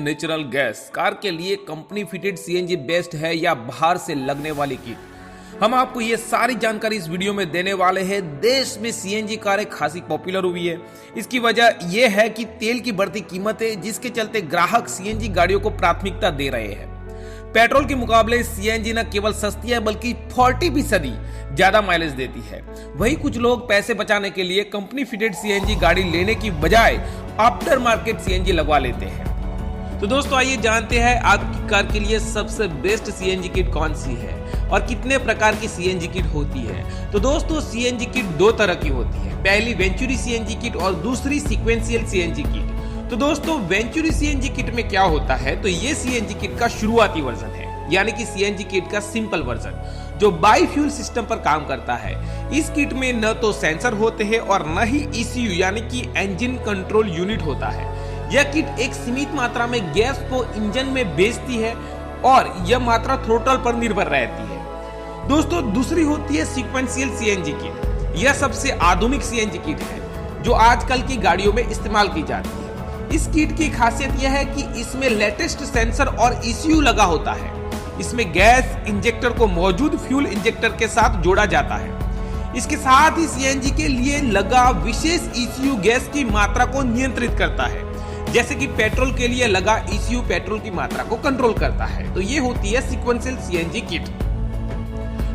Natural gas car के लिए company fitted CNG best है या बाहर से लगने वाली किट, हम आपको ये सारी जानकारी इस वीडियो में देने वाले हैं। देश में सीएनजी कारें खासी पॉपुलर हुई है। इसकी वजह यह है कि तेल की बढ़ती कीमतें, जिसके चलते ग्राहक सीएनजी गाड़ियों को प्राथमिकता दे रहे हैं। पेट्रोल के मुकाबले सीएनजी न केवल सस्ती है बल्कि 40% ज्यादा माइलेज देती है। वही कुछ लोग पैसे बचाने के लिए कंपनी फिटेड सीएनजी गाड़ी लेने की बजाय आफ्टर मार्केट सीएनजी लगवा लेते हैं। तो दोस्तों आइए जानते हैं आपकी कार के लिए सबसे बेस्ट सीएनजी किट कौन सी है और कितने प्रकार की सीएनजी किट होती है। तो दोस्तों सीएनजी किट दो तरह की होती है, पहली वेंचुरी सीएनजी किट और दूसरी सीक्वेंशियल सीएनजी किट। तो दोस्तों वेंचुरी सीएनजी किट में क्या होता है, तो ये सीएनजी किट का शुरुआती वर्जन है, यानी कि सीएनजी किट का सिंपल वर्जन जो बाई फ्यूल सिस्टम पर काम करता है। इस किट में न तो सेंसर होते हैं और न ही ईसीयू यानी कि इंजन कंट्रोल यूनिट होता है। यह किट एक सीमित मात्रा में गैस को इंजन में भेजती है और यह मात्रा थ्रोटल पर निर्भर रहती है। दोस्तों दूसरी होती है सीक्वेंशियल सीएनजी किट। यह सबसे आधुनिक सीएनजी किट है जो आजकल की गाड़ियों में इस्तेमाल की जाती है। इस किट की खासियत यह है कि इसमें लेटेस्ट सेंसर और ईसीयू लगा होता है। इसमें गैस इंजेक्टर को मौजूद फ्यूल इंजेक्टर के साथ जोड़ा जाता है। इसके साथ ही सीएनजी के लिए लगा विशेष ईसीयू गैस की मात्रा को नियंत्रित करता है, जैसे कि पेट्रोल के लिए लगा ईसीयू पेट्रोल की मात्रा को कंट्रोल करता है। तो ये होती है सीक्वेंशियल सीएनजी किट।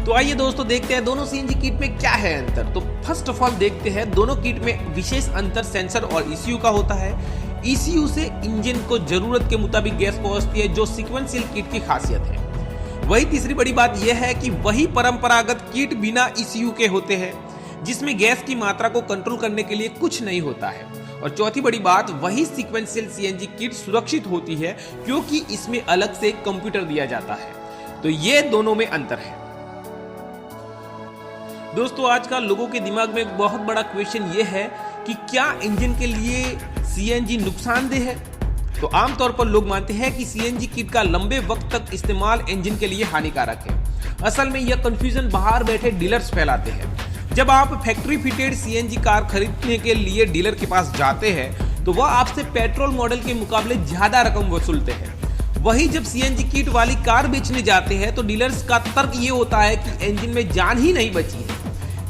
तो आइए दोस्तों देखते हैं दोनों सीएनजी किट में क्या है अंतर। तो फर्स्ट ऑफ ऑल देखते हैं दोनों किट में विशेष अंतर सेंसर और ईसीयू का होता है। ईसीयू से इंजन को जरूरत के मुताबिक गैस पहुंचती है, जो सीक्वेंशियल किट की खासियत है। वही तीसरी बड़ी बात यह है कि वही परंपरागत किट बिना ईसीयू के होते हैं, जिसमें गैस की मात्रा को कंट्रोल करने के लिए कुछ नहीं होता है। और चौथी बड़ी बात, वही सीक्वेंशियल सीएनजी किट सुरक्षित होती है क्योंकि इसमें अलग से एक कंप्यूटर दिया जाता है। तो ये दोनों में अंतर है। दोस्तों आजकल लोगों के दिमाग में एक बहुत बड़ा क्वेश्चन ये है कि क्या इंजन के लिए सीएनजी नुकसानदेह है। तो आमतौर पर लोग मानते हैं कि सीएनजी किट का लंबे वक्त तक इस्तेमाल इंजन के लिए हानिकारक है। असल में यह कंफ्यूजन बाहर बैठे डीलर्स फैलाते हैं। जब आप फैक्ट्री फिटेड सीएनजी कार खरीदने के लिए डीलर के पास जाते हैं तो वह आपसे पेट्रोल मॉडल के मुकाबले ज्यादा रकम वसूलते हैं। वही जब सीएनजी किट वाली कार बेचने जाते हैं तो डीलर्स का तर्क ये होता है कि इंजन में जान ही नहीं बची है।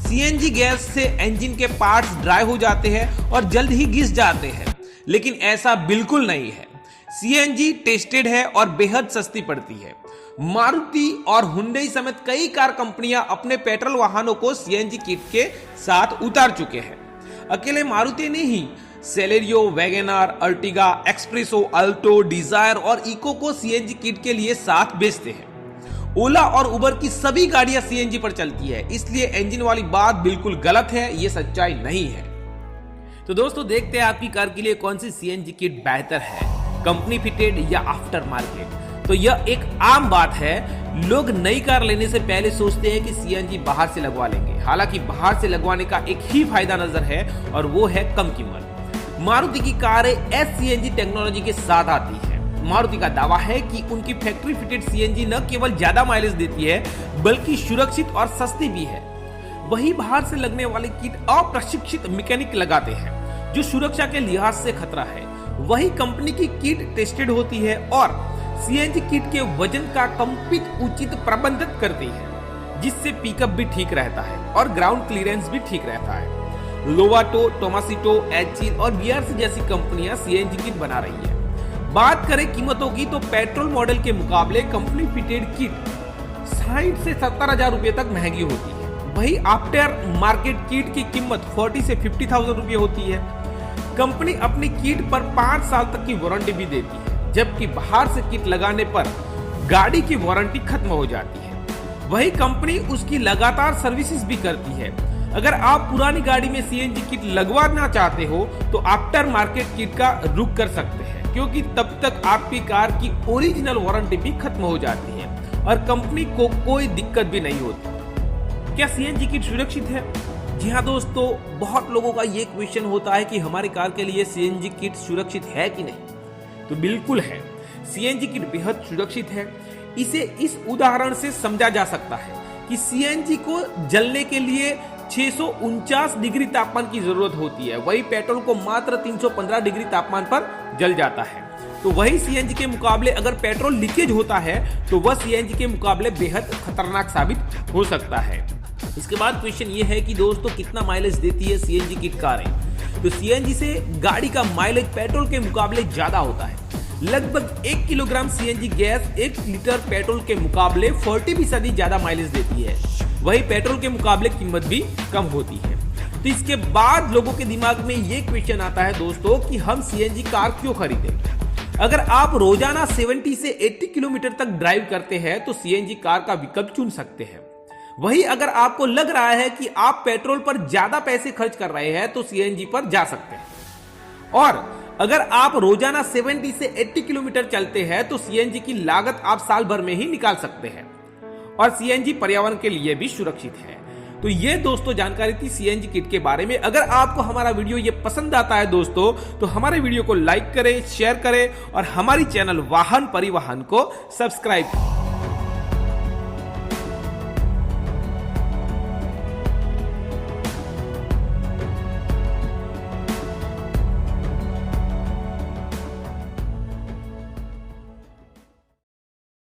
सीएनजी गैस से इंजन के पार्ट्स ड्राई हो जाते हैं और जल्द ही घिस जाते हैं, लेकिन ऐसा बिल्कुल नहीं है। सीएनजी टेस्टेड है और बेहद सस्ती पड़ती है। मारुति और हुंडई समेत कई कार कंपनियां अपने पेट्रोल वाहनों को सीएनजी किट के साथ उतार चुके हैं। अकेले मारुति ने ही Celerio, WagonR, Ertiga, Spresso, Alto, Dzire और इको को सीएनजी किट के लिए साथ बेचते हैं। ओला और उबर की सभी गाड़ियां सीएनजी पर चलती है, इसलिए इंजन वाली बात बिल्कुल गलत है, ये सच्चाई नहीं है। तो दोस्तों देखते हैं आपकी कार के लिए कौन सी सीएनजी किट बेहतर है, कंपनी फिटेड या आफ्टर मार्केट। तो यह एक आम बात है, लोग नई कार लेने से पहले सोचते हैं कि सीएनजी बाहर से लगवा लेंगे। हालांकि बाहर से लगवाने का एक ही फायदा नजर है और वो है कम कीमत। मारुति की कारें एससीएनजी टेक्नोलॉजी के साथ आती है। मारुति का दावा है कि उनकी फैक्ट्री फिटेड सीएनजी न केवल ज्यादा माइलेज देती है बल्कि सुरक्षित और सस्ती भी है। वही बाहर से लगने वाली किट अप्रशिक्षित मैकेनिक लगाते हैं, जो सुरक्षा के लिहाज से खतरा है। वही कंपनी की किट टेस्टेड होती है और सीएनजी किट के वजन का कंपित उचित प्रबंधन करती है, जिससे पिकअप भी ठीक रहता है और ग्राउंड क्लियरेंस भी ठीक रहता है। लोवाटो, टोमासिटो, एचजी और बीआरसी जैसी कंपनियां सीएनजी किट बना रही है। बात करें कीमतों की तो पेट्रोल मॉडल के मुकाबले कंपनी फिटेड किट 60 से 70 हजार रुपए तक महंगी होती है। वही आफ्टर मार्केट किट की कीमत 40 से 50,000 रुपए होती है। कंपनी अपनी किट पर 5 साल तक की वारंटी भी देती है, जबकि बाहर से किट लगाने पर गाड़ी की वारंटी खत्म हो जाती है। वही कंपनी उसकी लगातार सर्विसेज भी करती है। अगर आप पुरानी गाड़ी में सीएनजी किट लगवाना चाहते हो तो आफ्टर मार्केट किट का रुख कर सकते हैं, क्योंकि तब तक आपकी कार की ओरिजिनल वारंटी भी खत्म हो जाती है और कंपनी को कोई दिक्कत भी नहीं होती। क्या सीएनजी किट सुरक्षित है? जी हाँ दोस्तों, बहुत लोगों का ये क्वेश्चन होता है कि हमारी कार के लिए सीएनजी किट सुरक्षित है कि नहीं। तो बिल्कुल है, सीएनजी किट बेहद सुरक्षित है। इसे इस उदाहरण से समझा जा सकता है कि सीएनजी को जलने के लिए 649 डिग्री तापमान की जरूरत होती है, वही पेट्रोल को मात्र 315 डिग्री तापमान पर जल जाता है। तो वही सीएनजी के मुकाबले अगर पेट्रोल लीकेज होता है तो वह सीएनजी के मुकाबले बेहद खतरनाक साबित हो सकता है। इसके बाद क्वेश्चन ये है कि दोस्तों कितना माइलेज देती है सीएनजी किट कारें। तो सीएनजी से गाड़ी का माइलेज पेट्रोल के मुकाबले ज्यादा होता है। लगभग 1 kilogram CNG gas 1 litre petrol के मुकाबले 40% ज्यादा माइलेज देती है, वही पेट्रोल के मुकाबले कीमत भी कम होती है। तो इसके बाद लोगों के दिमाग में ये क्वेश्चन आता है दोस्तों कि हम सीएनजी कार क्यों खरीदें। अगर आप रोजाना 70 से 80 किलोमीटर तक ड्राइव करते हैं तो सीएनजी कार का विकल्प चुन सकते हैं। वही अगर आपको लग रहा है कि आप पेट्रोल पर ज्यादा पैसे खर्च कर रहे हैं तो सीएनजी पर जा सकते हैं। और अगर आप रोजाना 70 से 80 किलोमीटर चलते हैं तो सीएनजी की लागत आप साल भर में ही निकाल सकते हैं और सीएनजी पर्यावरण के लिए भी सुरक्षित है। तो ये दोस्तों जानकारी थी सीएनजी किट के बारे में। अगर आपको हमारा वीडियो ये पसंद आता है दोस्तों तो हमारे वीडियो को लाइक करें, शेयर करें और हमारी चैनल वाहन परिवहन को सब्सक्राइब करें।